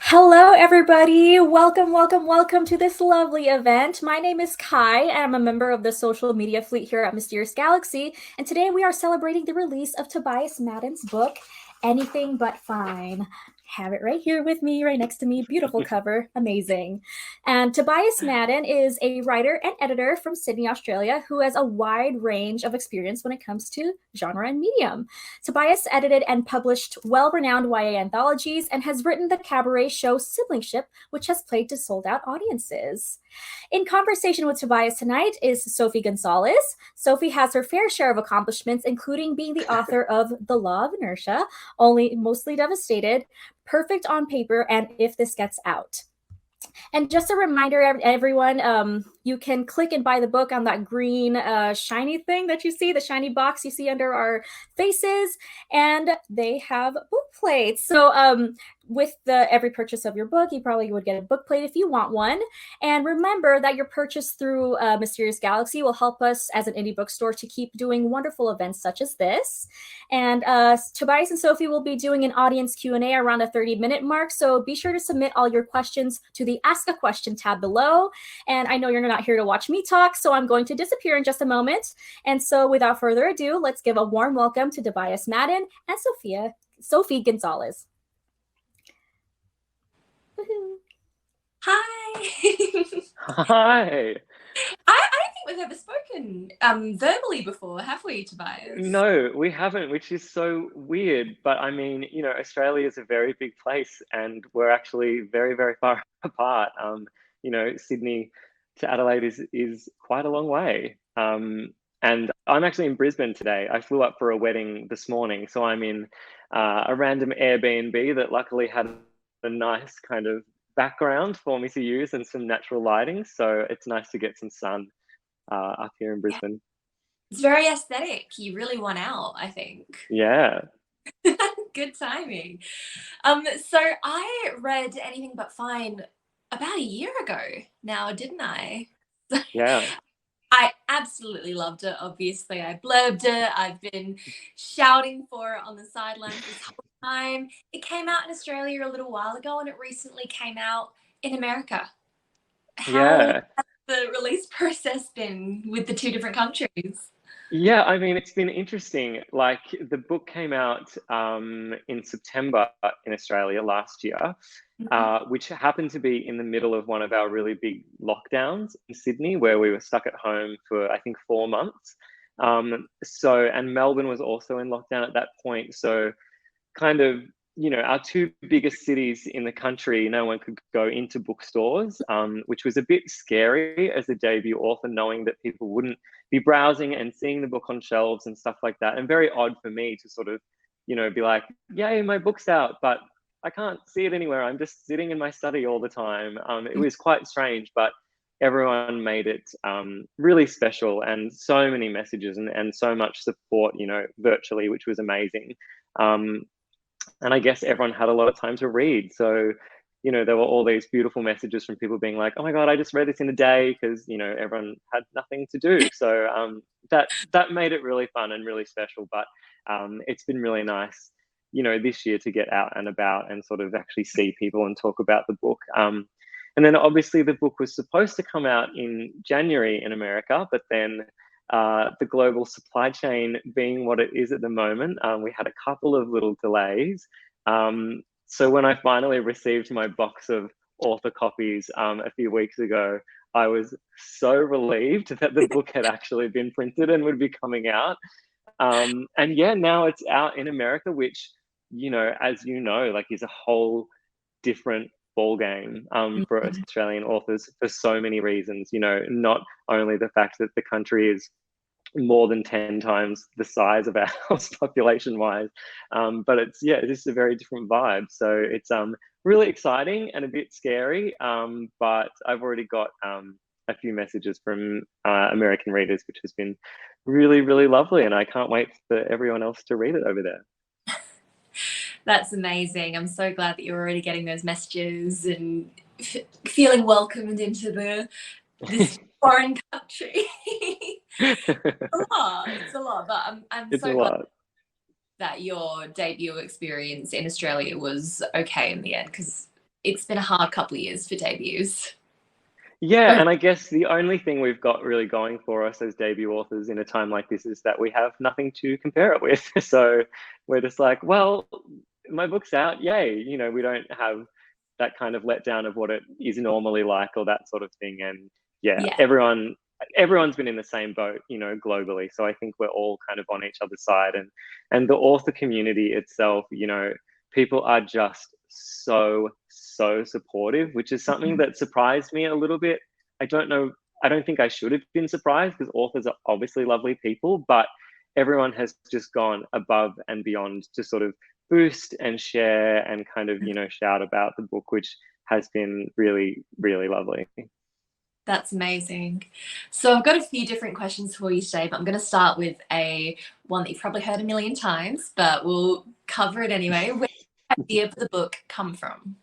Hello, everybody. Welcome, welcome, welcome to this lovely event. My name is Kai, and I'm a member of the social media fleet here at Mysterious Galaxy. And today we are celebrating the release of Tobias Madden's book, Anything But Fine. Have it right here with me, right next to me. Beautiful cover, amazing. And Tobias Madden is a writer and editor from Sydney, Australia, who has a wide range of experience when it comes to genre and medium. Tobias edited and published well-renowned YA anthologies and has written the cabaret show Siblingship, which has played to sold-out audiences. In conversation with Tobias tonight is Sophie Gonzales. Sophie has her fair share of accomplishments, including being the author of The Law of Inertia, Only Mostly Devastated, Perfect on Paper, and If This Gets Out. And just a reminder, everyone, you can click and buy the book on that green shiny thing that you see, the shiny box you see under our faces, and they have book plates. So with every purchase of your book, you probably would get a book plate if you want one. And remember that your purchase through Mysterious Galaxy will help us as an indie bookstore to keep doing wonderful events such as this. And Tobias and Sophie will be doing an audience Q&A around the 30-minute mark, so be sure to submit all your questions to the Ask a Question tab below. And I know you're not here to watch me talk, so I'm going to disappear in just a moment. And so without further ado, let's give a warm welcome to Tobias Madden and Sophie Gonzales. Woohoo. Hi. Hi. I don't think we've ever spoken verbally before, have we, Tobias? No, we haven't, which is so weird. But I mean, Australia is a very big place and we're actually very, very far apart. Sydney to Adelaide is quite a long way. And I'm actually in Brisbane today. I flew up for a wedding this morning. So I'm in a random Airbnb that luckily had a nice kind of background for me to use and some natural lighting. So it's nice to get some sun up here in Brisbane. It's very aesthetic. You really won out, I think. Yeah. Good timing. So I read Anything But Fine about a year ago now, didn't I? Yeah. I absolutely loved it. Obviously, I blurbed it. I've been shouting for it on the sidelines this whole time. It came out in Australia a little while ago, and it recently came out in America. How has the release process been with the two different countries? Yeah, I mean, it's been interesting. Like the book came out in September in Australia last year, which happened to be in the middle of one of our really big lockdowns in Sydney, where we were stuck at home for, I think, 4 months. And Melbourne was also in lockdown at that point. So kind of, our two biggest cities in the country, no one could go into bookstores, which was a bit scary as a debut author, knowing that people wouldn't be browsing and seeing the book on shelves and stuff like that. And very odd for me to sort of, be like, yay, my book's out, but I can't see it anywhere. I'm just sitting in my study all the time. It was quite strange, but everyone made it really special, and so many messages and so much support, virtually, which was amazing. And I guess everyone had a lot of time to read. So, there were all these beautiful messages from people being like, oh my God, I just read this in a day, because, everyone had nothing to do. So that made it really fun and really special. But it's been really nice, this year to get out and about and sort of actually see people and talk about the book. And then obviously the book was supposed to come out in January in America, but then the global supply chain being what it is at the moment, we had a couple of little delays. So when I finally received my box of author copies a few weeks ago, I was so relieved that the book had actually been printed and would be coming out. And yeah, now it's out in America, which, as like is a whole different ball game for Australian authors for so many reasons. Not only the fact that the country is more than 10 times the size of our house population wise, but it's just a very different vibe. So it's really exciting and a bit scary, but I've already got a few messages from American readers, which has been really, really lovely, and I can't wait for everyone else to read it over there. That's amazing. I'm so glad that you're already getting those messages and feeling welcomed into this foreign country. It's a lot, but I'm so glad that your debut experience in Australia was okay in the end, because it's been a hard couple of years for debuts. Yeah, and I guess the only thing we've got really going for us as debut authors in a time like this is that we have nothing to compare it with. So we're just like, well, my book's out, yay. You know, we don't have that kind of letdown of what it is normally like or that sort of thing. And yeah, everyone's been in the same boat, you know, globally. So I think we're all kind of on each other's side, and the author community itself, you know, people are just so supportive, which is something that surprised me a little bit. I don't think I should have been surprised, because authors are obviously lovely people, but everyone has just gone above and beyond to sort of boost and share and kind of, you know, shout about the book, which has been really, really lovely. That's amazing. So I've got a few different questions for you today, but I'm going to start with one that you've probably heard a million times, but we'll cover it anyway. Where did the idea for the book come from?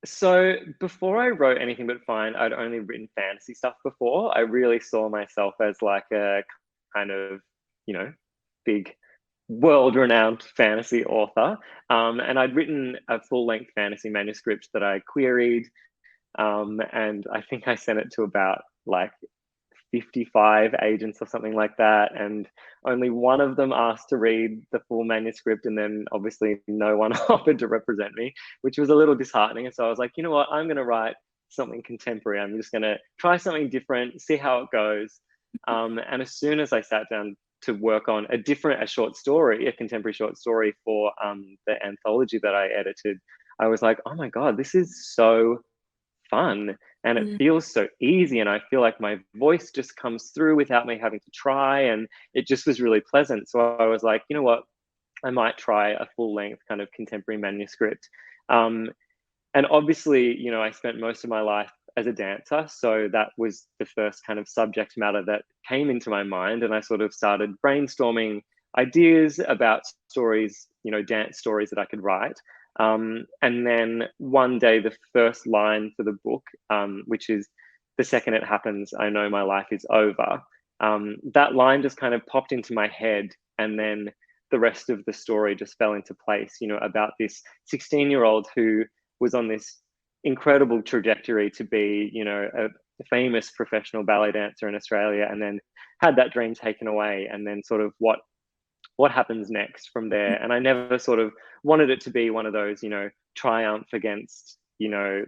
So before I wrote Anything But Fine, I'd only written fantasy stuff before. I really saw myself as like a kind of, you know, big world-renowned fantasy author. And I'd written a full-length fantasy manuscript that I queried. And I think I sent it to about like 55 agents or something like that, and only one of them asked to read the full manuscript, and then obviously no one offered to represent me, which was a little disheartening. And so I was like, you know what, I'm going to write something contemporary. I'm just going to try something different, see how it goes. And as soon as I sat down to work on a short story, a contemporary short story for the anthology that I edited, I was like, oh my God, this is so fun, and it feels so easy, and I feel like my voice just comes through without me having to try, and it just was really pleasant. So I was like, you know what, I might try a full-length kind of contemporary manuscript. And obviously, you know, I spent most of my life as a dancer, so that was the first kind of subject matter that came into my mind, and I sort of started brainstorming ideas about stories, you know, dance stories that I could write. And then one day, the first line for the book, which is, "The second it happens, I know my life is over." That line just kind of popped into my head, and then the rest of the story just fell into place, you know, about this 16-year-old who was on this incredible trajectory to be, you know, a famous professional ballet dancer in Australia, and then had that dream taken away, and then sort of what happens next from there. And I never sort of wanted it to be one of those, you know, triumph against, you know,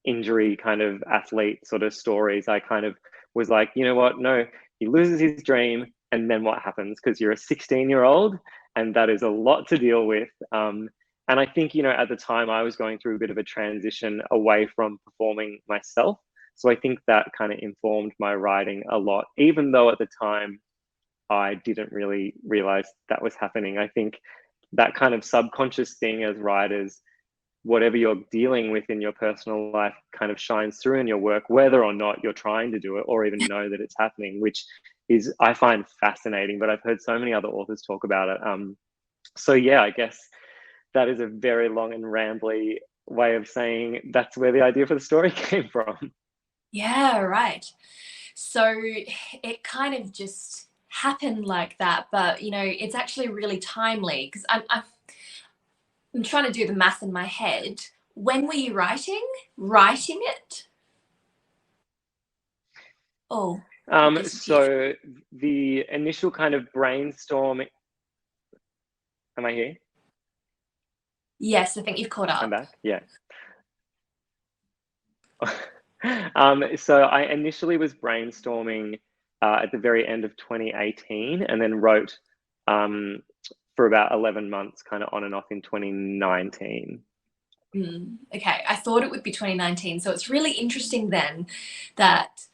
injury kind of athlete sort of stories. I kind of was like, you know what, no, he loses his dream, and then what happens? Because you're a 16-year-old, and that is a lot to deal with. And I think, you know, at the time I was going through a bit of a transition away from performing myself. So I think that kind of informed my writing a lot, even though at the time I didn't really realize that was happening. I think that kind of subconscious thing as writers, whatever you're dealing with in your personal life kind of shines through in your work, whether or not you're trying to do it or even know that it's happening, which is, I find fascinating, but I've heard so many other authors talk about it. So yeah, I guess that is a very long and rambly way of saying that's where the idea for the story came from. Yeah, right. So it kind of just happened like that, but you know, it's actually really timely, because I'm trying to do the math in my head. When were you writing it? Oh, So the initial kind of brainstorm. Am I here? Yes, I think you've caught up. I'm back. Yeah. So I initially was brainstorming at the very end of 2018, and then wrote for about 11 months, kind of on and off in 2019. Okay, I thought it would be 2019. So it's really interesting then that,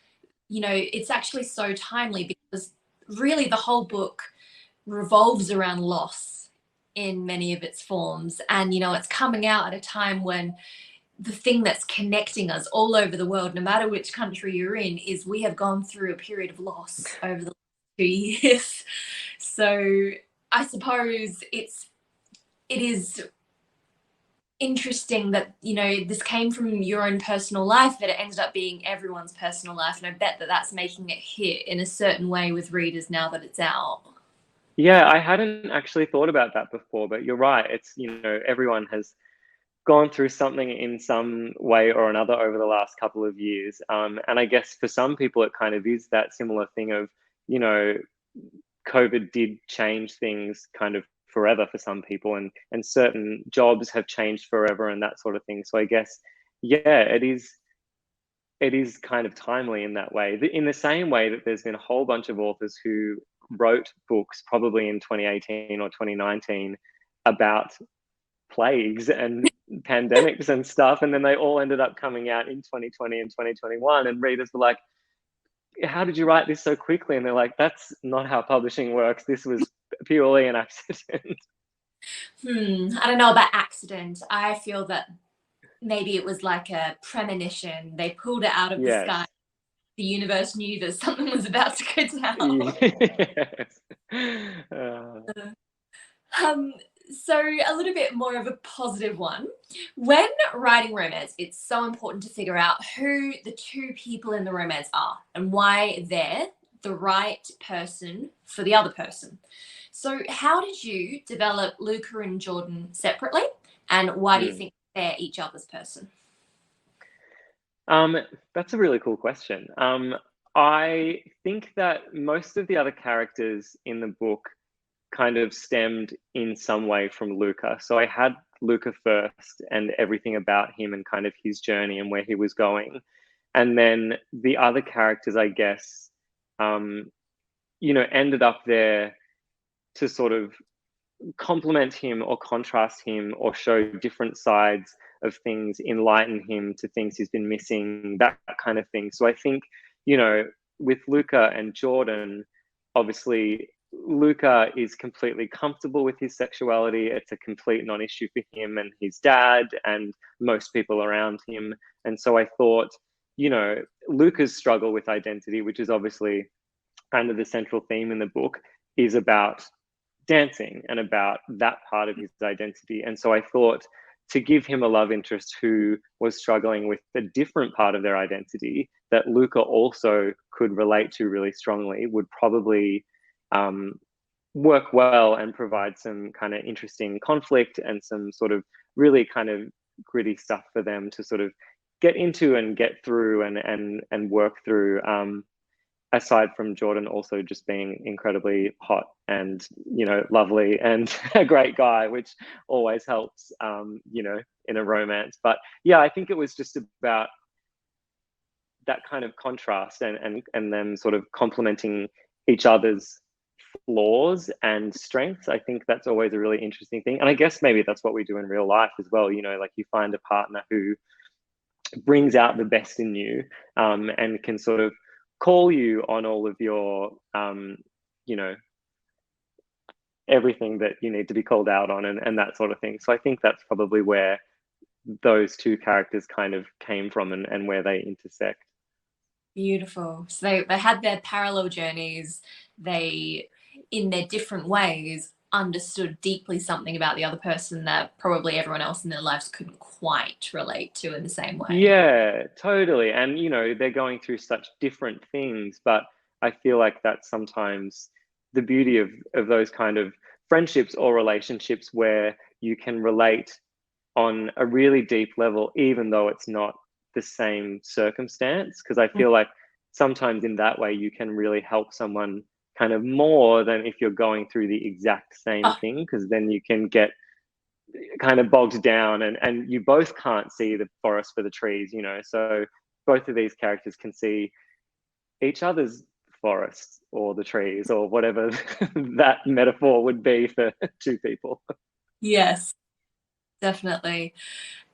you know, it's actually so timely, because really the whole book revolves around loss in many of its forms. And, you know, it's coming out at a time when the thing that's connecting us all over the world, no matter which country you're in, is we have gone through a period of loss over the last 2 years. So I suppose it is interesting that, you know, this came from your own personal life, but it ended up being everyone's personal life. And I bet that that's making it hit in a certain way with readers now that it's out. Yeah, I hadn't actually thought about that before, but you're right. It's, you know, everyone has gone through something in some way or another over the last couple of years. And I guess for some people, it kind of is that similar thing of, you know, COVID did change things kind of forever for some people, and certain jobs have changed forever and that sort of thing. So I guess, yeah, it is kind of timely in that way. In the same way that there's been a whole bunch of authors who wrote books probably in 2018 or 2019 about plagues and pandemics and stuff, and then they all ended up coming out in 2020 and 2021, and readers were like, how did you write this so quickly? And they're like, that's not how publishing works. This was purely an accident. I don't know about accident. I feel that maybe it was like a premonition. They pulled it out of the sky. The universe knew that something was about to go down. Yes. So a little bit more of a positive one. When writing romance, it's so important to figure out who the two people in the romance are and why they're the right person for the other person. So how did you develop Luca and Jordan separately, and why do you think they're each other's person? That's a really cool question. I think that most of the other characters in the book kind of stemmed in some way from Luca. So I had Luca first and everything about him and kind of his journey and where he was going. And then the other characters, I guess, you know, ended up there to sort of complement him or contrast him or show different sides of things, enlighten him to things he's been missing, that kind of thing. So I think, you know, with Luca and Jordan, obviously Luca is completely comfortable with his sexuality. It's a complete non-issue for him and his dad and most people around him. And so I thought, you know, Luca's struggle with identity, which is obviously kind of the central theme in the book, is about dancing and about that part of his identity. And so I thought to give him a love interest who was struggling with a different part of their identity that Luca also could relate to really strongly would probably work well and provide some kind of interesting conflict and some sort of really kind of gritty stuff for them to sort of get into and get through and work through. Aside from Jordan also just being incredibly hot and, you know, lovely and a great guy, which always helps, you know, in a romance. But yeah, I think it was just about that kind of contrast and them sort of complementing each other's flaws and strengths. I think that's always a really interesting thing. And I guess maybe that's what we do in real life as well. You know, like you find a partner who brings out the best in you, and can sort of call you on all of your, you know, everything that you need to be called out on and that sort of thing. So I think that's probably where those two characters kind of came from and where they intersect. Beautiful. So they had their parallel journeys. They, in their different ways, understood deeply something about the other person that probably everyone else in their lives couldn't quite relate to in the same way. Yeah, totally. And, you know, they're going through such different things, but I feel like that's sometimes the beauty of those kind of friendships or relationships where you can relate on a really deep level, even though it's not the same circumstance. Because I feel like sometimes in that way you can really help someone kind of more than if you're going through the exact same thing, because then you can get kind of bogged down and you both can't see the forest for the trees, you know. So both of these characters can see each other's forests or the trees or whatever that metaphor would be for two people. Yes, definitely.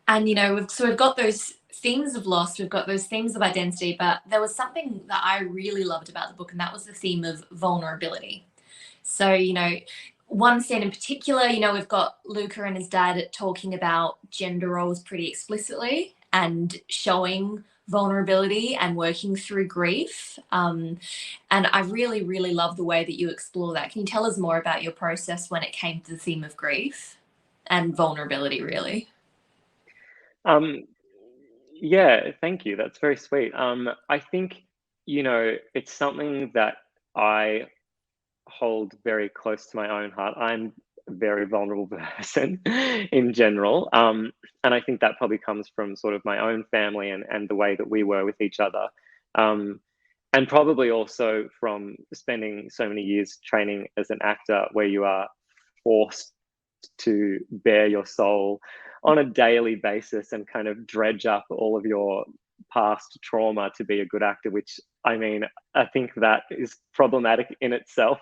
And, you know, we've got those themes of loss, we've got those themes of identity, but there was something that I really loved about the book, and that was the theme of vulnerability. So, you know, one scene in particular, you know, we've got Luca and his dad talking about gender roles pretty explicitly and showing vulnerability and working through grief. And I really, really love the way that you explore that. Can you tell us more about your process when it came to the theme of grief and vulnerability, really? Yeah, thank you. That's very sweet. I think, you know, it's something that I hold very close to my own heart. I'm very vulnerable person in general. And I think that probably comes from sort of my own family and the way that we were with each other. And probably also from spending so many years training as an actor, where you are forced to bare your soul on a daily basis and kind of dredge up all of your past trauma to be a good actor, which, I mean, I think that is problematic in itself.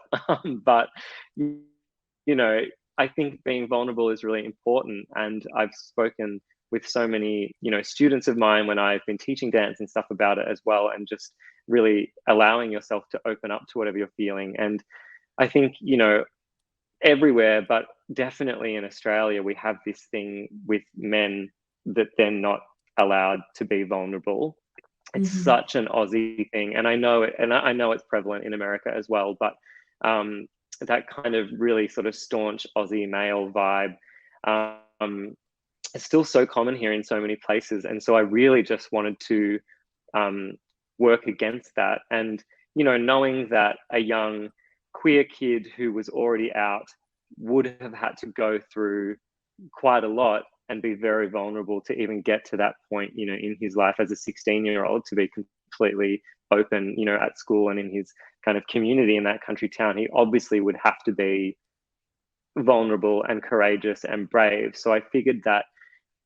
But, you know, I think being vulnerable is really important. And I've spoken with so many, you know, students of mine when I've been teaching dance and stuff about it as well, and just really allowing yourself to open up to whatever you're feeling. And I think, you know, everywhere, but definitely in Australia, we have this thing with men that they're not allowed to be vulnerable. It's such an Aussie thing, and I know it, and I know it's prevalent in America as well. But that kind of really sort of staunch Aussie male vibe is still so common here in so many places. And so I really just wanted to work against that. And, you know, knowing that a young queer kid who was already out would have had to go through quite a lot and be very vulnerable to even get to that point, you know, in his life as a 16-year-old, to be completely open, you know, at school and in his kind of community in that country town. He obviously would have to be vulnerable and courageous and brave. So I figured that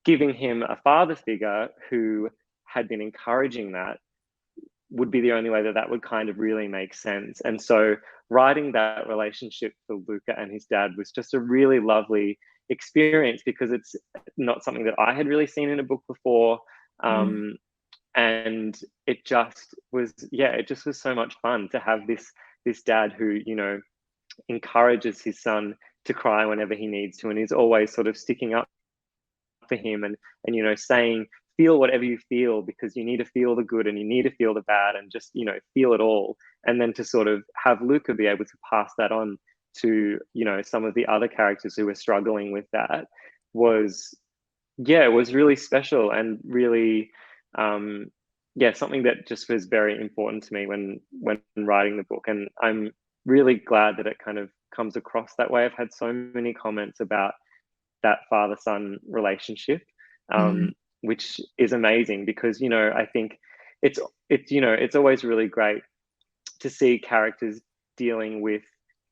giving him a father figure who had been encouraging that would be the only way that that would kind of really make sense. And so writing that relationship for Luca and his dad was just a really lovely experience, because it's not something that I had really seen in a book before. And it just was, yeah, it just was so much fun to have this dad who, you know, encourages his son to cry whenever he needs to, and he's always sort of sticking up for him and you know, saying, feel whatever you feel, because you need to feel the good and you need to feel the bad, and just, you know, feel it all. And then to sort of have Luca be able to pass that on to, you know, some of the other characters who were struggling with that was, yeah, it was really special and really, yeah, something that just was very important to me when writing the book. And I'm really glad that it kind of comes across that way. I've had so many comments about that father-son relationship, which is amazing, because, you know, I think it's you know, it's always really great to see characters dealing with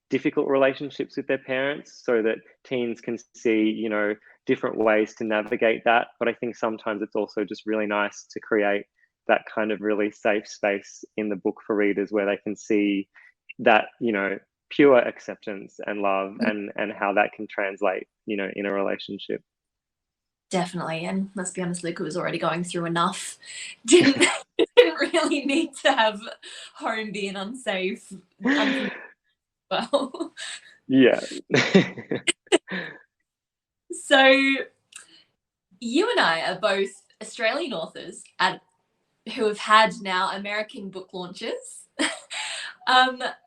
difficult relationships with their parents, so that teens can see, you know, different ways to navigate that. But I think sometimes it's also just really nice to create that kind of really safe space in the book for readers, where they can see that, you know, pure acceptance and love, and how that can translate, you know, in a relationship. Definitely. And let's be honest, Luca was already going through enough. Didn't really need to have home being unsafe. Well, yeah. So you and I are both Australian authors who have had now American book launches.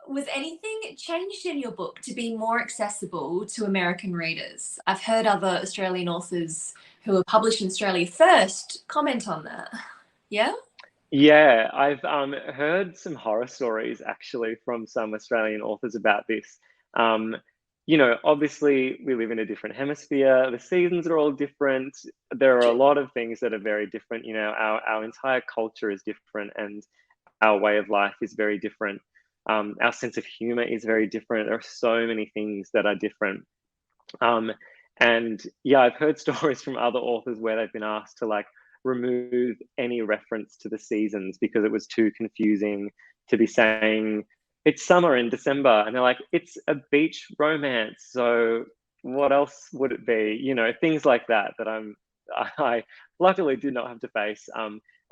Was anything changed in your book to be more accessible to American readers? I've heard other Australian authors who were published in Australia first comment on that. Yeah? Yeah, I've heard some horror stories actually from some Australian authors about this. You know, obviously we live in a different hemisphere. The seasons are all different. There are a lot of things that are very different. You know, our entire culture is different, and our way of life is very different. Our sense of humor is very different. There are so many things that are different. And yeah, I've heard stories from other authors where they've been asked to like remove any reference to the seasons because it was too confusing to be saying it's summer in December, and they're like, it's a beach romance, so what else would it be? You know, things like that I luckily did not have to face.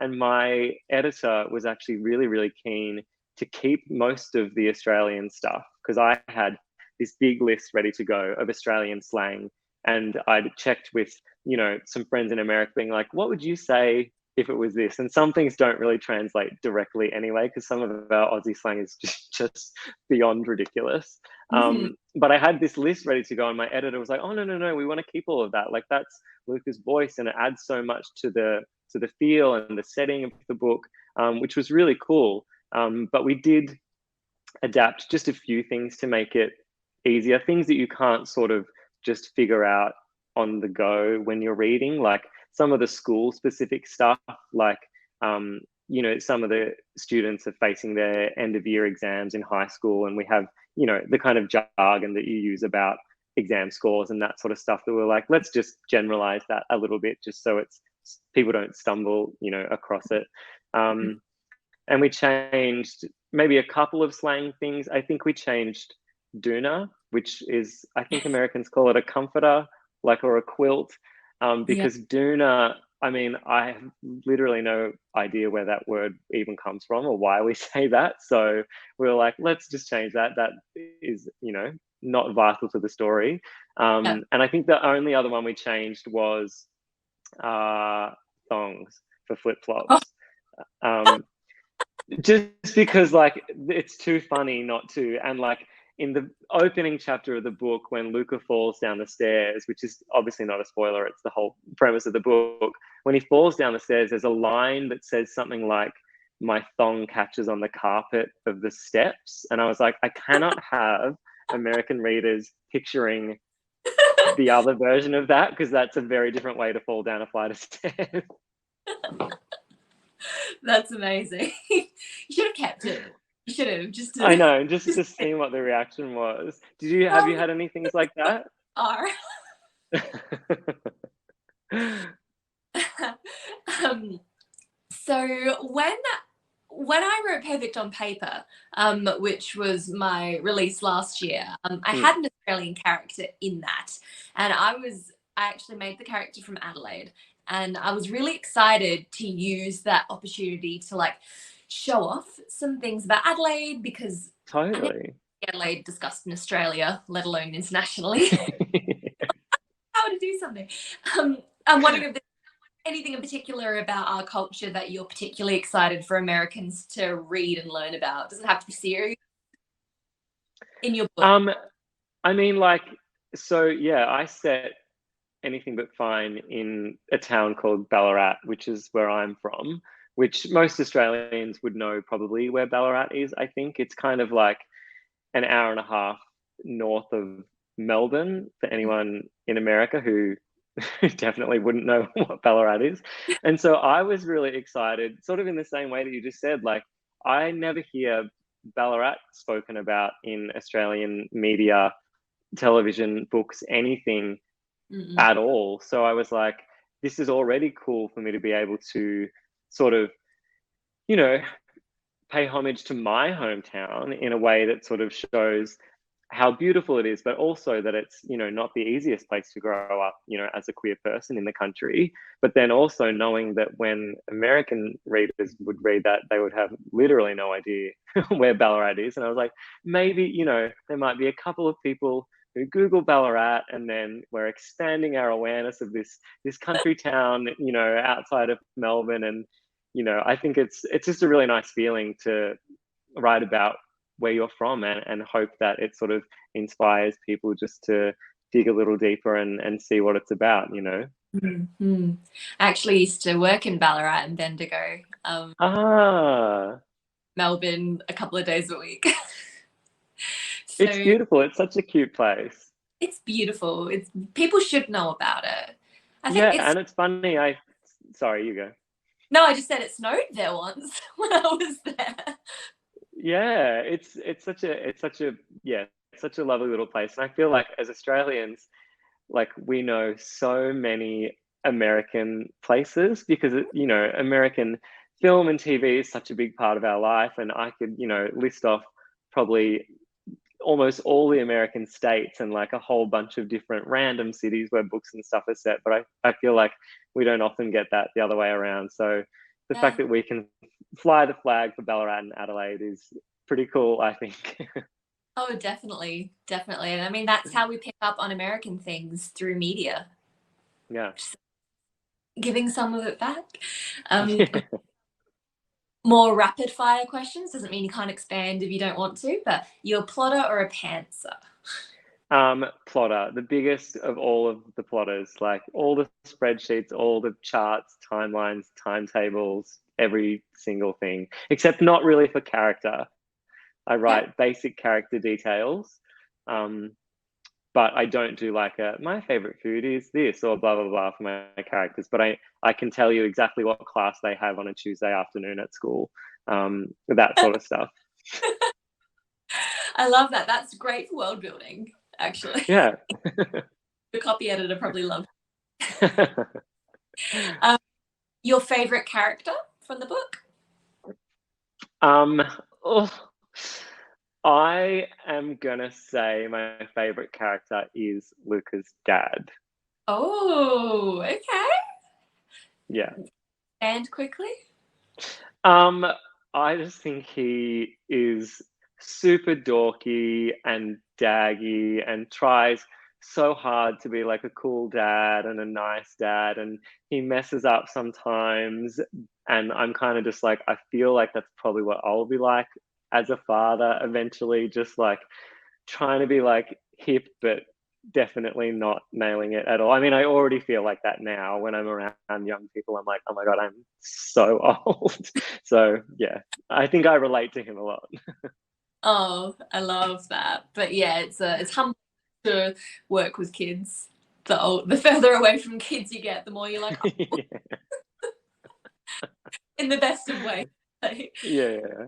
And my editor was actually really, really keen to keep most of the Australian stuff, because I had this big list ready to go of Australian slang. And I'd checked with, you know, some friends in America being like, what would you say if it was this? And some things don't really translate directly anyway, because some of our Aussie slang is just beyond ridiculous. But I had this list ready to go, and my editor was like, oh, no, we want to keep all of that. Like, that's Luca's voice, and it adds so much to the feel and the setting of the book, which was really cool. But we did adapt just a few things to make it easier, things that you can't sort of just figure out on the go when you're reading. Like some of the school specific stuff, like some of the students are facing their end of year exams in high school, and we have the kind of jargon that you use about exam scores and that sort of stuff, that we're like, let's just generalize that a little bit, just so it's people don't stumble across it. And we changed maybe a couple of slang things. I think we changed doona, which is, I think Americans call it a comforter, or a quilt, because doona, I mean, I have literally no idea where that word even comes from or why we say that. So we were like, let's just change that. That is, not vital to the story. And I think the only other one we changed was thongs for flip-flops. Just because it's too funny not to. And in the opening chapter of the book, when Luca falls down the stairs, which is obviously not a spoiler, it's the whole premise of the book, when he falls down the stairs, there's a line that says something like, "My thong catches on the carpet of the steps." And I was like, I cannot have American readers picturing the other version of that, because that's a very different way to fall down a flight of stairs. That's amazing. You should have kept it. You should have just. I know, just to see what the reaction was. Have you had any things like that? So when I wrote Perfect on Paper, which was my release last year, I had an Australian character in that, and I actually made the character from Adelaide, and I was really excited to use that opportunity to show off some things about Adelaide, because totally Adelaide discussed in Australia, let alone internationally. How to do something. I'm wondering if there's anything in particular about our culture that you're particularly excited for Americans to read and learn about. It doesn't have to be serious in your book. I mean, so yeah, I set Anything But Fine in a town called Ballarat, which is where I'm from, which most Australians would know probably where Ballarat is. I think it's kind of like an hour and a half north of Melbourne, for anyone in America who definitely wouldn't know what Ballarat is. And so I was really excited, sort of in the same way that you just said. I never hear Ballarat spoken about in Australian media, television, books, anything at all. So I was like, this is already cool for me to be able to sort of, pay homage to my hometown in a way that sort of shows how beautiful it is, but also that it's, not the easiest place to grow up, as a queer person in the country. But then also knowing that when American readers would read that, they would have literally no idea where Ballarat is. And I was like, maybe, there might be a couple of people who Google Ballarat, and then we're expanding our awareness of this country town, outside of Melbourne. And, I think it's just a really nice feeling to write about where you're from, and hope that it sort of inspires people just to dig a little deeper and see what it's about, I actually used to work in Ballarat and Bendigo, Melbourne, a couple of days a week. So, it's beautiful. It's such a cute place. It's beautiful. People should know about it. And it's funny. Sorry, you go. No, I just said it snowed there once when I was there. Yeah, it's such a lovely little place. And I feel like as Australians, we know so many American places, because American film and TV is such a big part of our life. And I could list off probably almost all the American states and a whole bunch of different random cities where books and stuff are set. But I feel like we don't often get that the other way around. So the fact that we can fly the flag for Ballarat and Adelaide is pretty cool, I think. Oh, definitely. And I mean, that's how we pick up on American things, through media. Yeah. Giving some of it back. More rapid fire questions. Doesn't mean you can't expand if you don't want to, but you're a plotter or a pantser? Plotter, the biggest of all of the plotters, all the spreadsheets, all the charts, timelines, timetables, every single thing, except not really for character. I write basic character details. but I don't do like my favorite food is this or blah blah blah for my characters. But I can tell you exactly what class they have on a Tuesday afternoon at school, that sort of stuff. I love that. That's great for world building, actually. Yeah. The copy editor probably loved your favorite character from the book? I am gonna say my favorite character is Luca's dad. Oh, okay. Yeah. And quickly? I just think he is super dorky and daggy and tries so hard to be like a cool dad and a nice dad, and he messes up sometimes, and I'm kind of just like, I feel like that's probably what I'll be like as a father eventually, just like trying to be like hip but definitely not nailing it at all. I mean, I already feel like that now when I'm around young people. I'm like, oh my god, I'm so old. So yeah, I think I relate to him a lot. Oh, I love that. But yeah, it's humbling to work with kids. The further away from kids you get, the more you're like, oh, Yeah. in the best of ways. Yeah.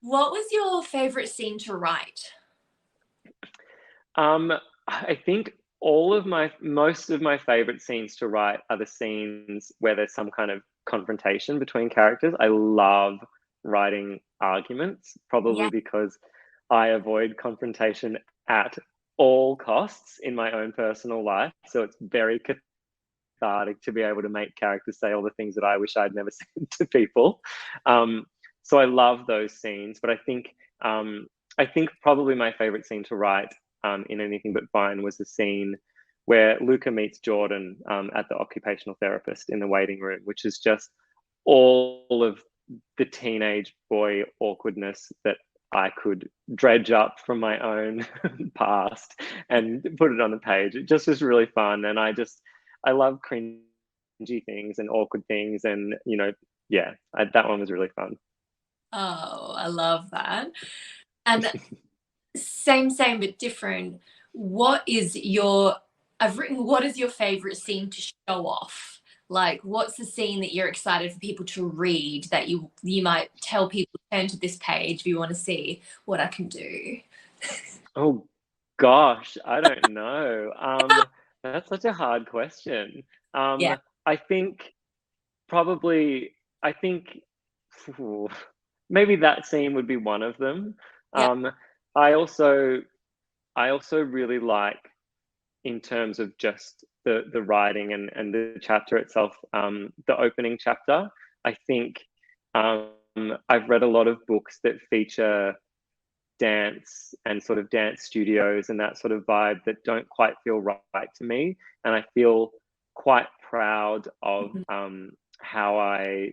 What was your favorite scene to write? I think most of my favorite scenes to write are the scenes where there's some kind of confrontation between characters. I love writing arguments, probably Yeah. because I avoid confrontation at all costs in my own personal life. So it's very cathartic to be able to make characters say all the things that I wish I'd never said to people. So I love those scenes, but I think probably my favorite scene to write in Anything But Fine was the scene where Luca meets Jordan at the occupational therapist in the waiting room, which is just all of the teenage boy awkwardness that I could dredge up from my own past and put it on the page. It just was really fun, and I love cringy things and awkward things, and yeah, that one was really fun. Oh, I love that. And same but different. What is your favorite scene to show off? Like, what's the scene that you're excited for people to read that you might tell people, turn to this page if you want to see what I can do? Oh gosh, I don't know. That's such a hard question. Yeah. I think probably, I think phew, maybe that scene would be one of them. Yeah. I also I also really like, in terms of just the writing and the chapter itself, the opening chapter. I think um, I've read a lot of books that feature dance and sort of dance studios and that sort of vibe that don't quite feel right to me, and I feel quite proud of how I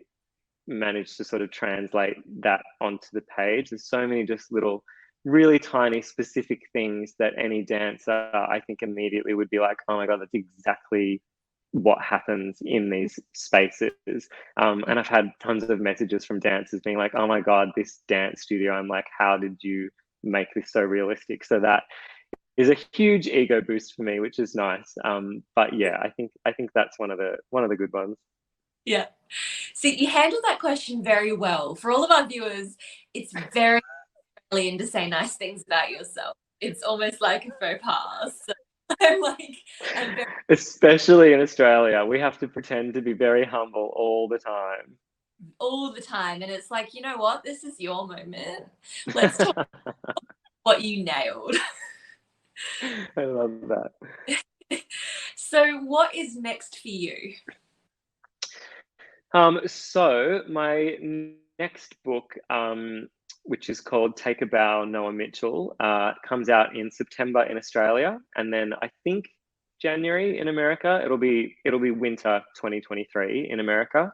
managed to sort of translate that onto the page. There's so many just little really tiny specific things that any dancer, I think, immediately would be like, oh my god, that's exactly what happens in these spaces. And I've had tons of messages from dancers being like, oh my god, this dance studio, I'm like, how did you make this so realistic? So that is a huge ego boost for me, which is nice. But yeah, I think that's one of the good ones. Yeah. See, you handled that question very well. For all of our viewers, it's very brilliant to say nice things about yourself. It's almost like a faux pas. So I'm very... Especially in Australia, we have to pretend to be very humble all the time. All the time. And it's like, you know what? This is your moment. Let's talk what you nailed. I love that. So what is next for you? So my next book, which is called Take a Bow, Noah Mitchell, comes out in September in Australia, and then I think January in America. It'll be winter 2023 in America,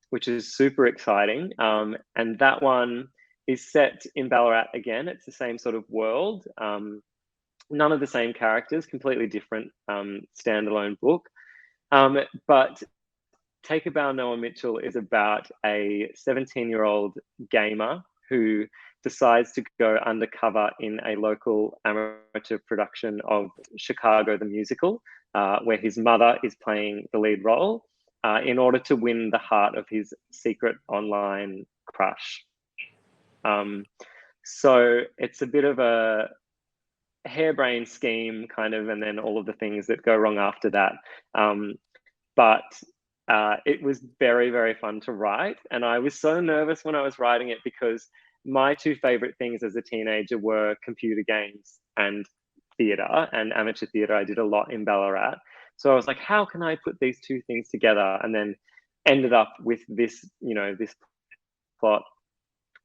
which is super exciting. And that one is set in Ballarat again. It's the same sort of world. None of the same characters, completely different standalone book. But Take a Bow, Noah Mitchell is about a 17-year-old gamer who decides to go undercover in a local amateur production of Chicago the Musical, where his mother is playing the lead role, in order to win the heart of his secret online crush. So it's a bit of a harebrained scheme kind of, and then all of the things that go wrong after that. But it was very, very fun to write. And I was so nervous when I was writing it because my two favorite things as a teenager were computer games and theatre and amateur theatre. I did a lot in Ballarat. So I was like, how can I put these two things together? And then ended up with this, this plot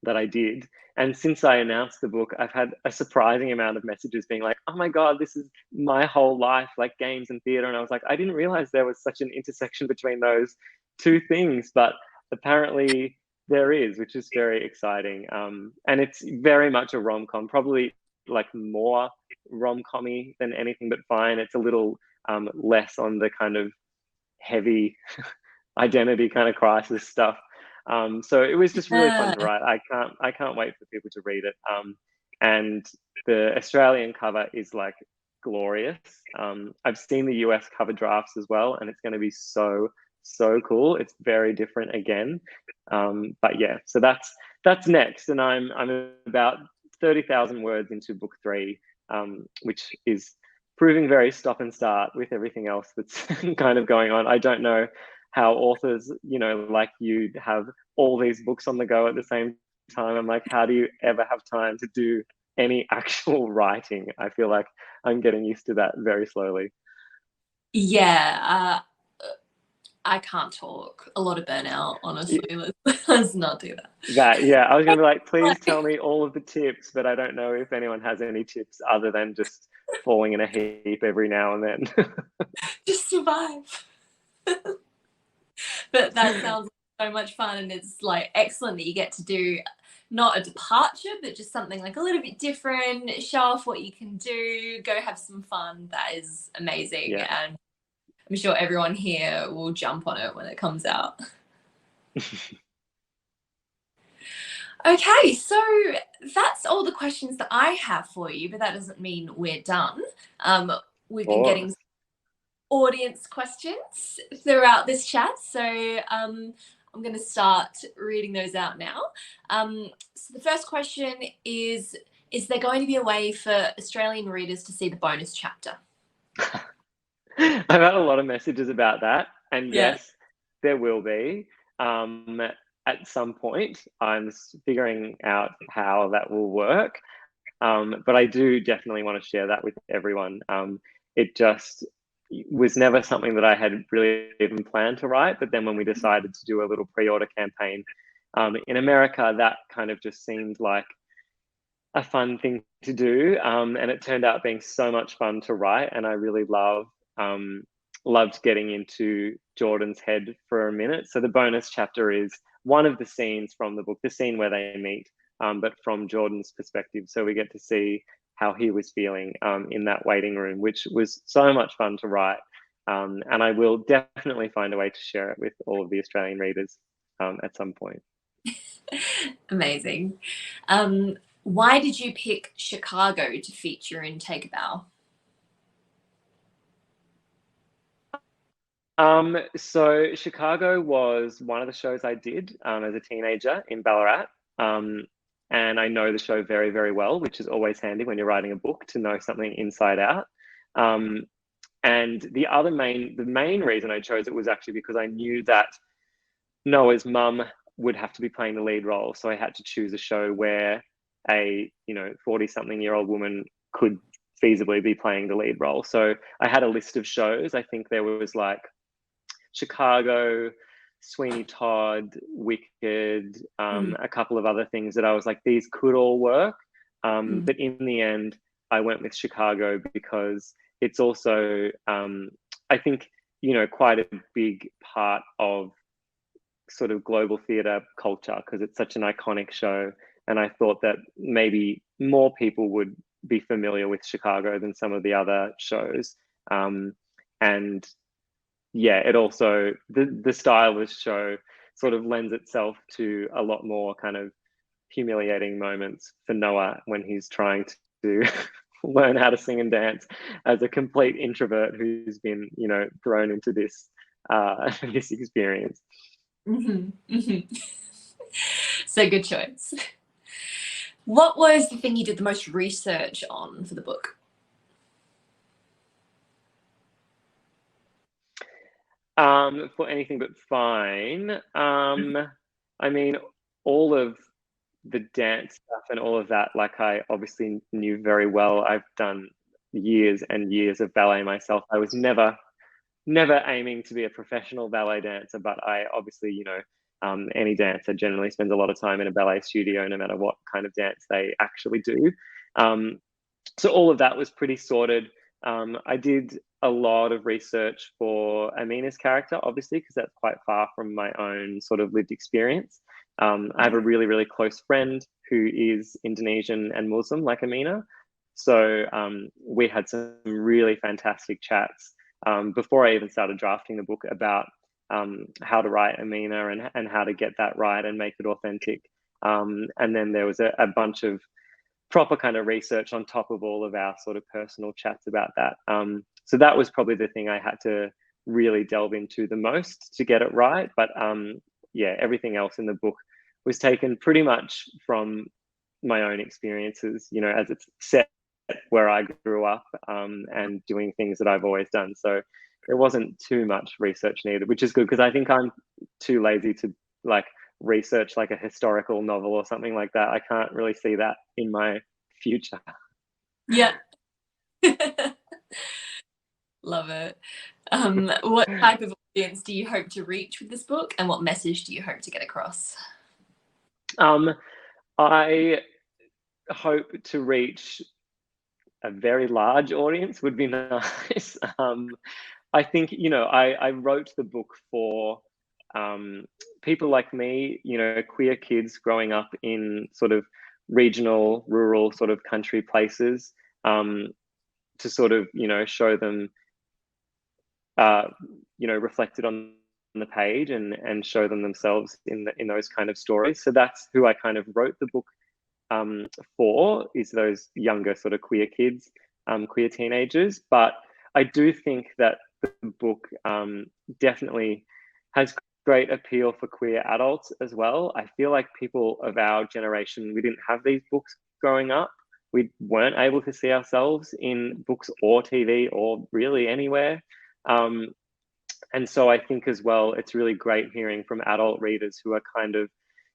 that I did. And since I announced the book, I've had a surprising amount of messages being like, oh my God, this is my whole life, like games and theatre. And I was like, I didn't realize there was such an intersection between those two things, but apparently there is, which is very exciting. And it's very much a rom-com, probably like more rom-com-y than Anything But Fine. It's a little less on the kind of heavy identity kind of crisis stuff. So it was just really fun to write. I can't wait for people to read it. And the Australian cover is like glorious. I've seen the US cover drafts as well, and it's going to be so cool. It's very different again. But yeah, so that's next, and I'm about 30,000 words into book 3, which is proving very stop and start with everything else that's kind of going on. I don't know how authors, like you, have all these books on the go at the same time. I'm like, how do you ever have time to do any actual writing? I feel like I'm getting used to that very slowly. Yeah, I can't talk. A lot of burnout, honestly. Let's not do that. Yeah, I was gonna be like, please tell me all of the tips, but I don't know if anyone has any tips other than just falling in a heap every now and then. Just survive. But that sounds so much fun, and it's like excellent that you get to do not a departure, but just something like a little bit different, show off what you can do, go have some fun. That is amazing. Yeah. And I'm sure everyone here will jump on it when it comes out. Okay, so that's all the questions that I have for you, but that doesn't mean we're done. We've been getting audience questions throughout this chat, so I'm going to start reading those out now. So the first question is there going to be a way for Australian readers to see the bonus chapter? I've had a lot of messages about that, and yes, there will be. At some point, I'm figuring out how that will work, but I do definitely want to share that with everyone. It just was never something that I had really even planned to write, but then when we decided to do a little pre-order campaign in America, that kind of just seemed like a fun thing to do, and it turned out being so much fun to write, and I really loved getting into Jordan's head for a minute. So the bonus chapter is one of the scenes from the book, the scene where they meet, but from Jordan's perspective. So we get to see how he was feeling in that waiting room, which was so much fun to write. And I will definitely find a way to share it with all of the Australian readers at some point. Amazing. Why did you pick Chicago to feature in Take a Bow? So Chicago was one of the shows I did as a teenager in Ballarat. And I know the show very, very well, which is always handy when you're writing a book to know something inside out. And the main reason I chose it was actually because I knew that Noah's mum would have to be playing the lead role. So I had to choose a show where a 40-something-year-old woman could feasibly be playing the lead role. So I had a list of shows. I think there was like Chicago, Sweeney Todd, Wicked, a couple of other things that I was like, these could all work. But in the end, I went with Chicago because it's also, I think, quite a big part of sort of global theatre culture because it's such an iconic show. And I thought that maybe more people would be familiar with Chicago than some of the other shows. And yeah, it also, the style of the show sort of lends itself to a lot more kind of humiliating moments for Noah when he's trying to learn how to sing and dance as a complete introvert who's been, you know, thrown into this this experience. So good choice. What was the thing you did the most research on for the book? For anything but fine. I mean, all of the dance stuff and all of that, like, I obviously knew very well. I've done years and years of ballet myself. I was never aiming to be a professional ballet dancer, but I obviously, you know, any dancer generally spends a lot of time in a ballet studio, no matter what kind of dance they actually do. So all of that was pretty sorted. I did a lot of research for Amina's character, obviously, because that's quite far from my own sort of lived experience. I have a really, really close friend who is Indonesian and Muslim, like Amina. So we had some really fantastic chats before I even started drafting the book about how to write Amina and how to get that right and make it authentic. And then there was a bunch of proper kind of research on top of all of our sort of personal chats about that. So that was probably the thing I had to really delve into the most to get it right. But yeah, everything else in the book was taken pretty much from my own experiences, you know, as it's set where I grew up and doing things that I've always done. So there wasn't too much research needed, which is good because I think I'm too lazy to like research like a historical novel or something like that. I can't really see that in my future. Yeah. Love it. What type of audience do you hope to reach with this book, and what message do you hope to get across? I hope to reach a very large audience would be nice. I think, you know, I wrote the book for people like me, you know, queer kids growing up in sort of regional, rural sort of country places, to sort of, you know, show them, you know, reflected on the page and show them themselves in those kind of stories. So that's who I kind of wrote the book for, is those younger sort of queer kids, queer teenagers. But I do think that the book definitely has great appeal for queer adults as well. I feel like people of our generation, we didn't have these books growing up. We weren't able to see ourselves in books or TV or really anywhere. And so I think as well, it's really great hearing from adult readers who are kind of,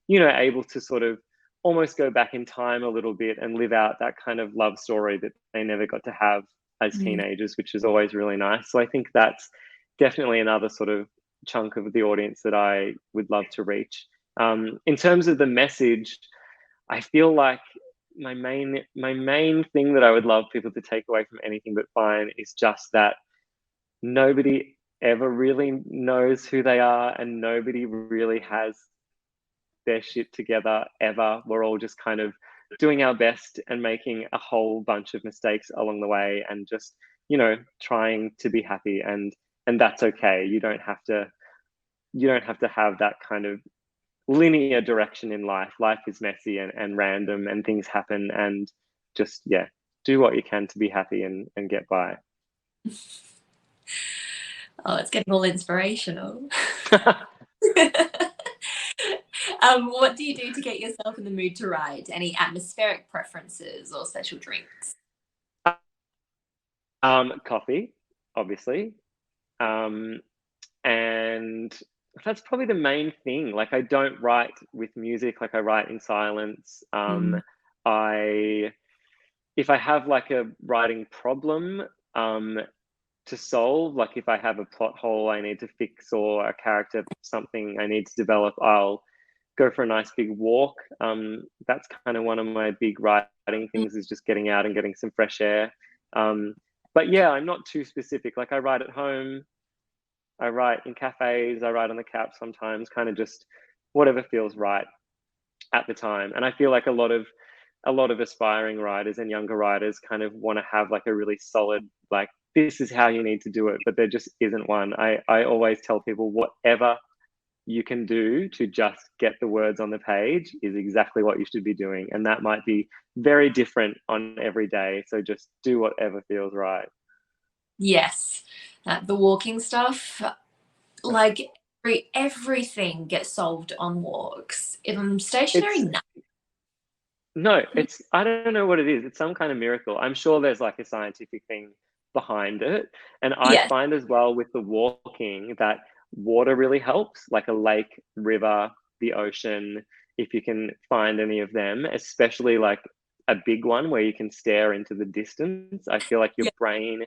you know, able to sort of almost go back in time a little bit and live out that kind of love story that they never got to have as teenagers, which is always really nice. So I think that's definitely another sort of chunk of the audience that I would love to reach. In terms of the message, I feel like my main thing that I would love people to take away from Anything But Fine is just that nobody ever really knows who they are and nobody really has their shit together ever. We're all just kind of doing our best and making a whole bunch of mistakes along the way and just, you know, trying to be happy, and that's okay. You don't have to have that kind of linear direction in life. Life is messy and random and things happen, and just, yeah, do what you can to be happy and get by. Oh, it's getting all inspirational. What do you do to get yourself in the mood to write? Any atmospheric preferences or special drinks? Coffee, obviously. And that's probably the main thing. Like, I don't write with music, like I write in silence. If I have like a writing problem to solve, like if I have a plot hole I need to fix or a character, something I need to develop, I'll go for a nice big walk. That's kind of one of my big writing things, is just getting out and getting some fresh air. But yeah, I'm not too specific. Like, I write at home, I write in cafes, I write on the couch sometimes, kind of just whatever feels right at the time. And I feel like a lot of aspiring writers and younger writers kind of want to have like a really solid, like, this is how you need to do it, but there just isn't one. I always tell people, whatever you can do to just get the words on the page is exactly what you should be doing. And that might be very different on every day. So just do whatever feels right. Yes. The walking stuff, like everything gets solved on walks. If I'm stationary, no, I don't know what it is. It's some kind of miracle. I'm sure there's like a scientific thing behind it. And I find as well with the walking that water really helps, like a lake, river, the ocean, if you can find any of them, especially like a big one where you can stare into the distance. I feel like your brain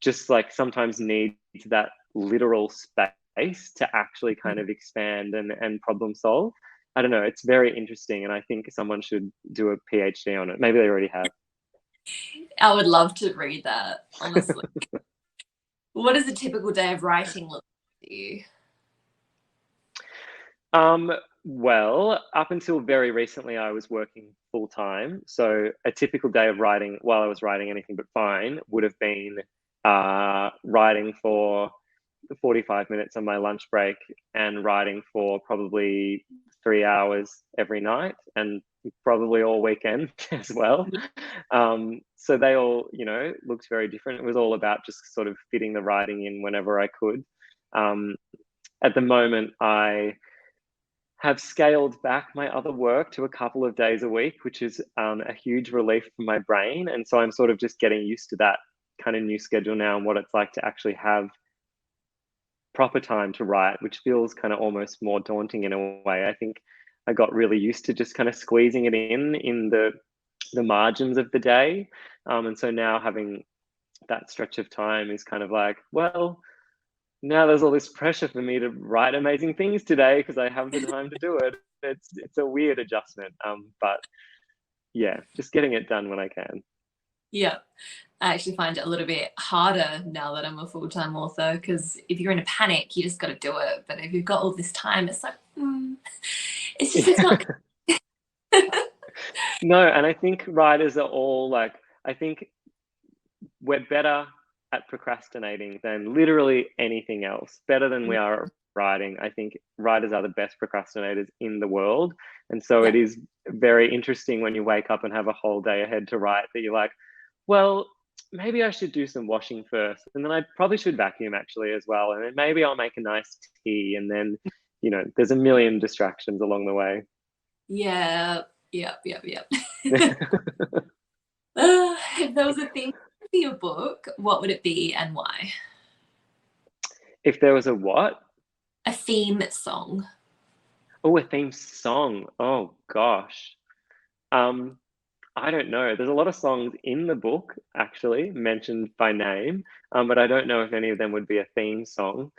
just like sometimes needs that literal space to actually kind of expand and problem solve. I don't know. It's very interesting. And I think someone should do a PhD on it. Maybe they already have. I would love to read that, honestly. What does a typical day of writing look like to you? Well, up until very recently, I was working full time. So a typical day of writing, while I was writing anything but fine, would have been writing for 45 minutes on my lunch break and writing for probably 3 hours every night and probably all weekend as well. So they all, looked very different. It was all about just sort of fitting the writing in whenever I could. At the moment, I have scaled back my other work to a couple of days a week, which is a huge relief for my brain. And so I'm sort of just getting used to that kind of new schedule now and what it's like to actually have proper time to write, which feels kind of almost more daunting in a way. I think I got really used to just kind of squeezing it in the margins of the day. And so now having that stretch of time is kind of like, well, now there's all this pressure for me to write amazing things today because I have the time to do it. It's a weird adjustment. But yeah, just getting it done when I can. Yeah. I actually find it a little bit harder now that I'm a full-time author, because if you're in a panic, you just got to do it. But if you've got all this time, it's like, it's not. No, and I think writers are all like, I think we're better at procrastinating than literally anything else, better than we are at writing. I think writers are the best procrastinators in the world. And so it is very interesting when you wake up and have a whole day ahead to write that you're like, well, maybe I should do some washing first. And then I probably should vacuum actually as well. And then maybe I'll make a nice tea. And then, there's a million distractions along the way. Yeah. If there was a theme for your book, what would it be and why? If there was a what? A theme song. Oh, a theme song. Oh gosh. I don't know. There's a lot of songs in the book actually mentioned by name, but I don't know if any of them would be a theme song.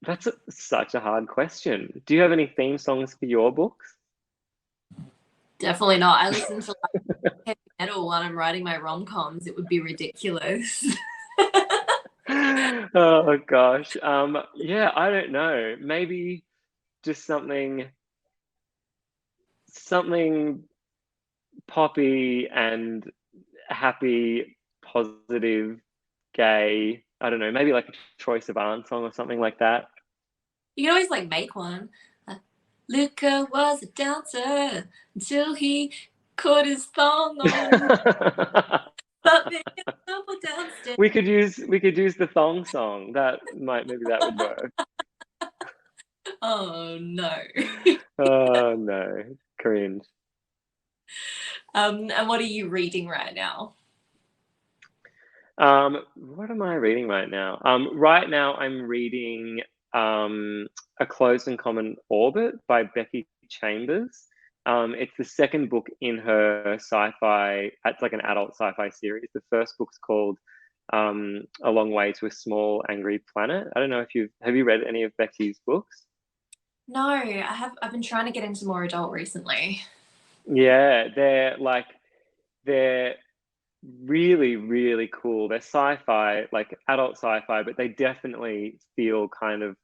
That's such a hard question. Do you have any theme songs for your books? Definitely not. I listen to heavy metal when I'm writing my rom-coms. It would be ridiculous. Oh gosh. Yeah, I don't know. Maybe just something poppy and happy, positive, gay. I don't know. Maybe like a Troye Sivan song or something like that. You can always make one. Luca was a dancer until he caught his thong on. We could use the thong song. Maybe that would work. Oh no. Oh no, cringe. And what are you reading right now? What am I reading right now? Right now I'm reading A Closed and Common Orbit by Becky Chambers. It's the second book in her sci-fi. It's like an adult sci-fi series. The first book's called A Long Way to a Small Angry Planet. I don't know if have you read any of Becky's books? No, I've been trying to get into more adult recently. Yeah, they're really, really cool. They're sci-fi, like adult sci-fi, but they definitely feel kind of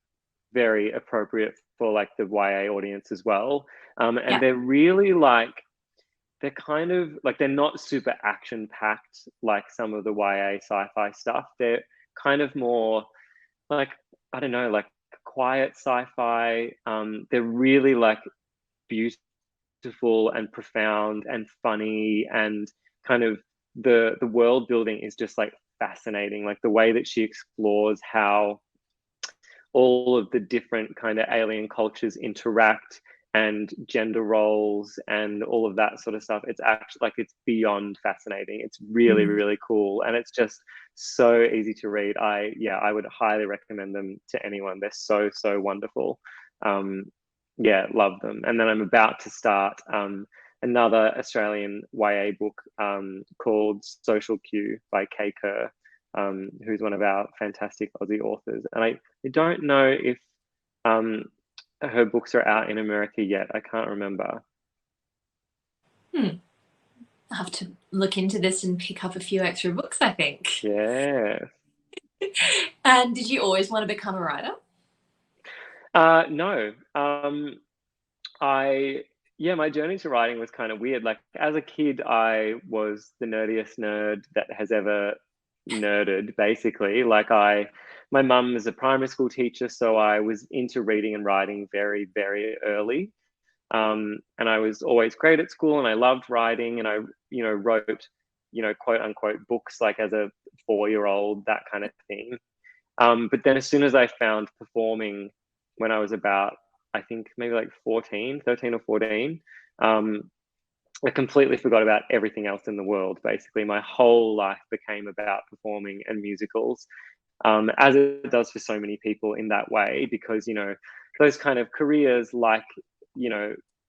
very appropriate for like the YA audience as well. And they're really they're kind of like, they're not super action packed like some of the YA sci-fi stuff. They're kind of more like, I don't know, like quiet sci-fi. They're really like beautiful and profound and funny, and kind of the world building is just like fascinating. Like the way that she explores how all of the different kind of alien cultures interact, and gender roles and all of that sort of stuff. It's actually like, it's beyond fascinating. It's really, really cool. And it's just so easy to read. I would highly recommend them to anyone. They're so, so wonderful. Yeah, love them. And then I'm about to start another Australian YA book called Social Q by Kay Kerr, who's one of our fantastic Aussie authors. And I don't know if her books are out in America yet. I can't remember. I'll have to look into this and pick up a few extra books, I think. Yeah. And did you always want to become a writer? No. My journey to writing was kind of weird. Like as a kid, I was the nerdiest nerd that has ever nerded, basically. My mum is a primary school teacher, so I was into reading and writing very, very early. And I was always great at school, and I loved writing, and I, wrote, quote unquote books like as a 4-year-old, that kind of thing. But then as soon as I found performing when I was about, I think maybe like 13 or 14, I completely forgot about everything else in the world. Basically, my whole life became about performing and musicals, as it does for so many people in that way, because, those kind of careers, like,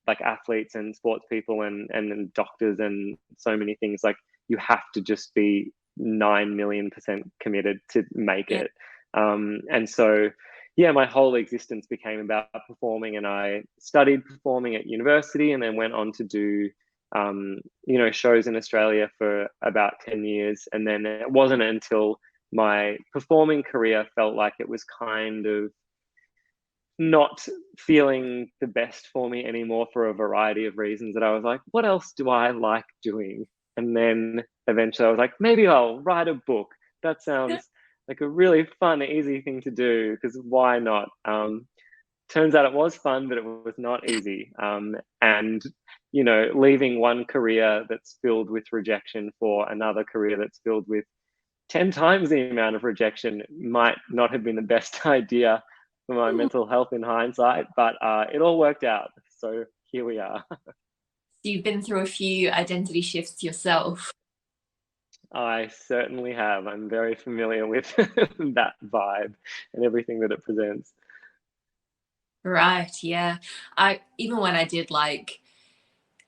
like athletes and sports people and doctors and so many things, like you have to just be 9,000,000% committed to make it. And so, yeah, my whole existence became about performing, and I studied performing at university and then went on to do shows in Australia for about 10 years. And then it wasn't until my performing career felt like it was kind of not feeling the best for me anymore for a variety of reasons, that I was like, what else do I like doing? And then eventually I was like, maybe I'll write a book. That sounds like a really fun, easy thing to do, because why not? Turns out it was fun, but it was not easy. And, leaving one career that's filled with rejection for another career that's filled with 10 times the amount of rejection might not have been the best idea for my mental health in hindsight, but it all worked out. So here we are. You've been through a few identity shifts yourself. I certainly have. I'm very familiar with that vibe and everything that it presents. Right, yeah. Even when I did like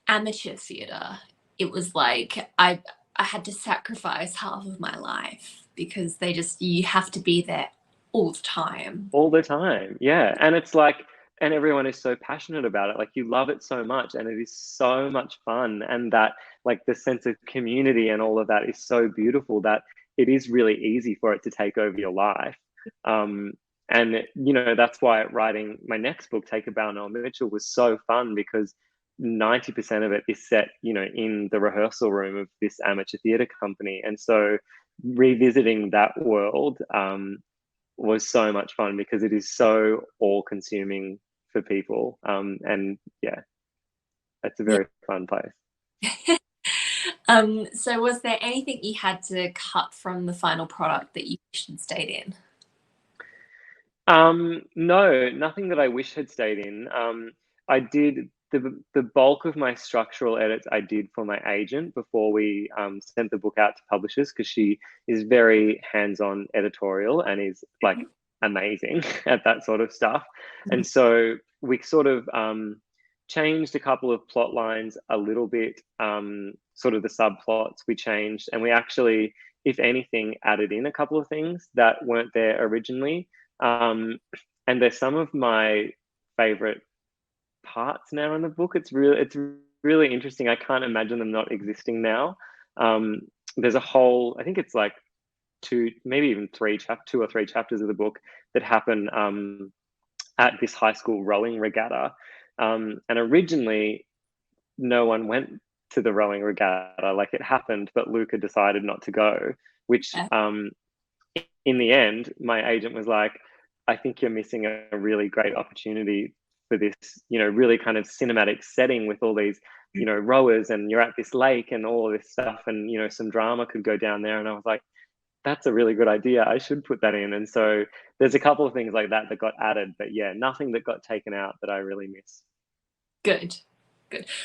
amateur theatre, it was like I had to sacrifice half of my life, because you have to be there all the time. All the time, yeah. And it's like, and everyone is so passionate about it. Like you love it so much, and it is so much fun, and that like the sense of community and all of that is so beautiful that it is really easy for it to take over your life. And that's why writing my next book, Take a Bow, Noel Mitchell, was so fun, because 90% of it is set, in the rehearsal room of this amateur theatre company. And so revisiting that world was so much fun, because it is so all-consuming for people. And yeah, it's a very fun place. So was there anything you had to cut from the final product that you wished had stayed in? No, nothing that I wish had stayed in. I did the bulk of my structural edits I did for my agent before we sent the book out to publishers, because she is very hands-on editorial and is like amazing at that sort of stuff. And so we sort of changed a couple of plot lines a little bit, sort of the subplots we changed, and we actually, if anything, added in a couple of things that weren't there originally. And they're some of my favorite parts now in the book. It's really interesting. I can't imagine them not existing now. There's a whole, I think it's like two, maybe even two or three chapters of the book that happen at this high school rowing regatta. And originally, no one went to the rowing regatta. Like it happened, but Luca decided not to go, which in the end, my agent was like, I think you're missing a really great opportunity for this, really kind of cinematic setting with all these, rowers, and you're at this lake and all of this stuff, and, some drama could go down there. And I was like, that's a really good idea. I should put that in. And so there's a couple of things like that that got added, but yeah, nothing that got taken out that I really miss. Good.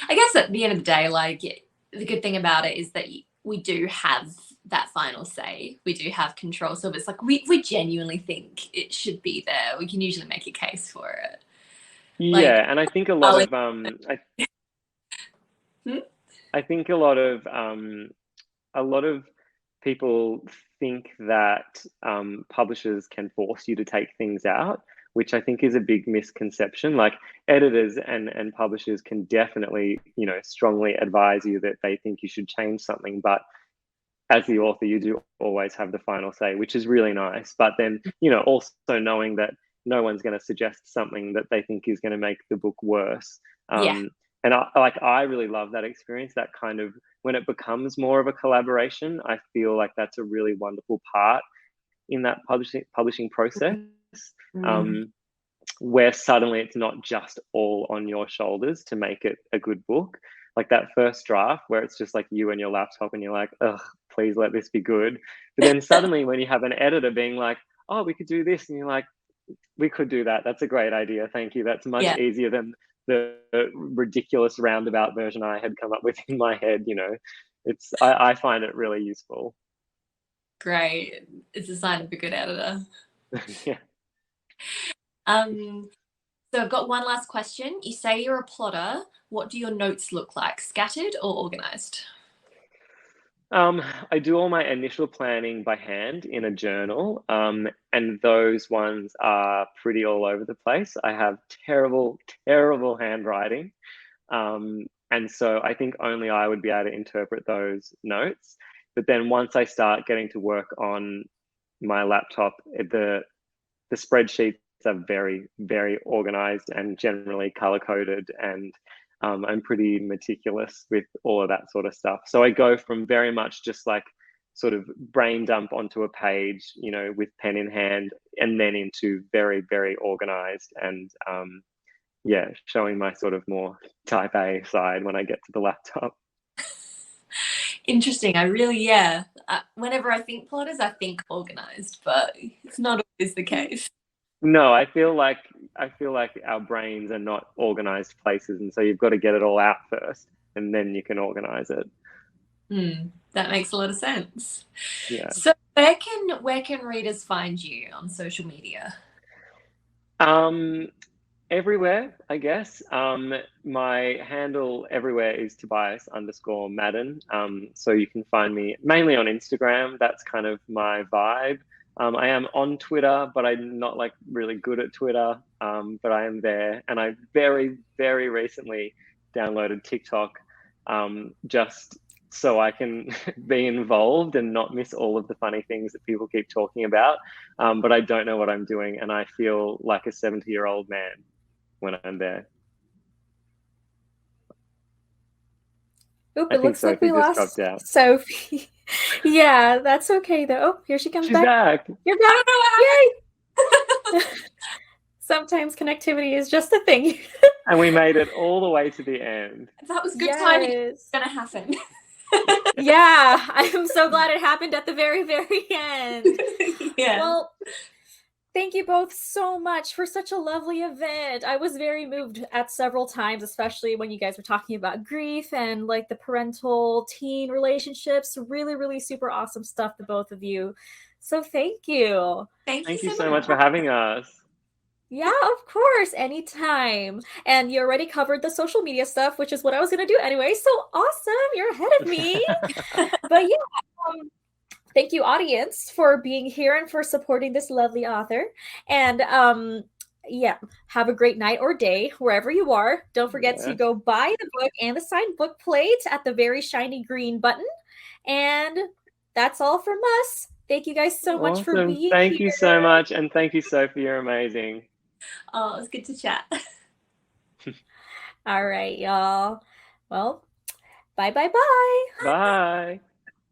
I guess at the end of the day, like, the good thing about it is that we do have that final say. We do have control. So if it's like we genuinely think it should be there, we can usually make a case for it. Yeah, and I think a lot of I think a lot of people think that publishers can force you to take things out, which I think is a big misconception. Like, editors and publishers can definitely, strongly advise you that they think you should change something, but as the author, you do always have the final say, which is really nice. But then, also knowing that no one's going to suggest something that they think is going to make the book worse. And I really love that experience, that kind of, when it becomes more of a collaboration, I feel like that's a really wonderful part in that publishing process, where suddenly it's not just all on your shoulders to make it a good book. Like that first draft where it's just like you and your laptop and you're like, ugh, please let this be good. But then suddenly when you have an editor being like, oh, we could do this, and you're like, we could do that. That's a great idea. Thank you. That's much easier than the ridiculous roundabout version I had come up with in my head. I find it really useful. Great. It's a sign of a good editor. Yeah. So I've got one last question. You say you're a plotter. What do your notes look like? Scattered or organized? I do all my initial planning by hand in a journal, and those ones are pretty all over the place. I have terrible, terrible handwriting, and so I think only I would be able to interpret those notes. But then once I start getting to work on my laptop, the spreadsheets are very, very organized and generally color-coded, and I'm pretty meticulous with all of that sort of stuff. So I go from very much just like sort of brain dump onto a page, with pen in hand, and then into very, very organized and showing my sort of more type A side when I get to the laptop. Interesting. Whenever I think plotters, I think organized, but it's not always the case. No, I feel like our brains are not organized places, and so you've got to get it all out first, and then you can organize it. That makes a lot of sense. Yeah. So where can readers find you on social media? Everywhere, I guess. My handle everywhere is Tobias_Madden. So you can find me mainly on Instagram. That's kind of my vibe. I am on Twitter, but I'm not like really good at Twitter. But I am there, and I very, very recently downloaded TikTok, just so I can be involved and not miss all of the funny things that people keep talking about. But I don't know what I'm doing, and I feel like a 70-year-old man when I'm there. Oop, it looks like we lost out. Sophie. Yeah, that's okay though. Oh, here she comes. She's back. You're back. Yay! Sometimes connectivity is just a thing. And we made it all the way to the end. That was good timing. It's gonna happen. Yeah, I am so glad it happened at the very, very end. Yeah. Well, thank you both so much for such a lovely event. I was very moved at several times, especially when you guys were talking about grief and like the parental teen relationships. Really, really super awesome stuff, the both of you. So thank you. Thank you so much for having us. Yeah, of course, anytime. And you already covered the social media stuff, which is what I was going to do anyway. So awesome. You're ahead of me. But yeah, thank you, audience, for being here and for supporting this lovely author. And have a great night or day wherever you are. Don't forget to go buy the book and the signed book plate at the very shiny green button. And that's all from us. Thank you guys so much for being here. Thank you so much. And thank you, Sophie. You're amazing. Oh, it was good to chat. All right, y'all. Well, bye. Bye.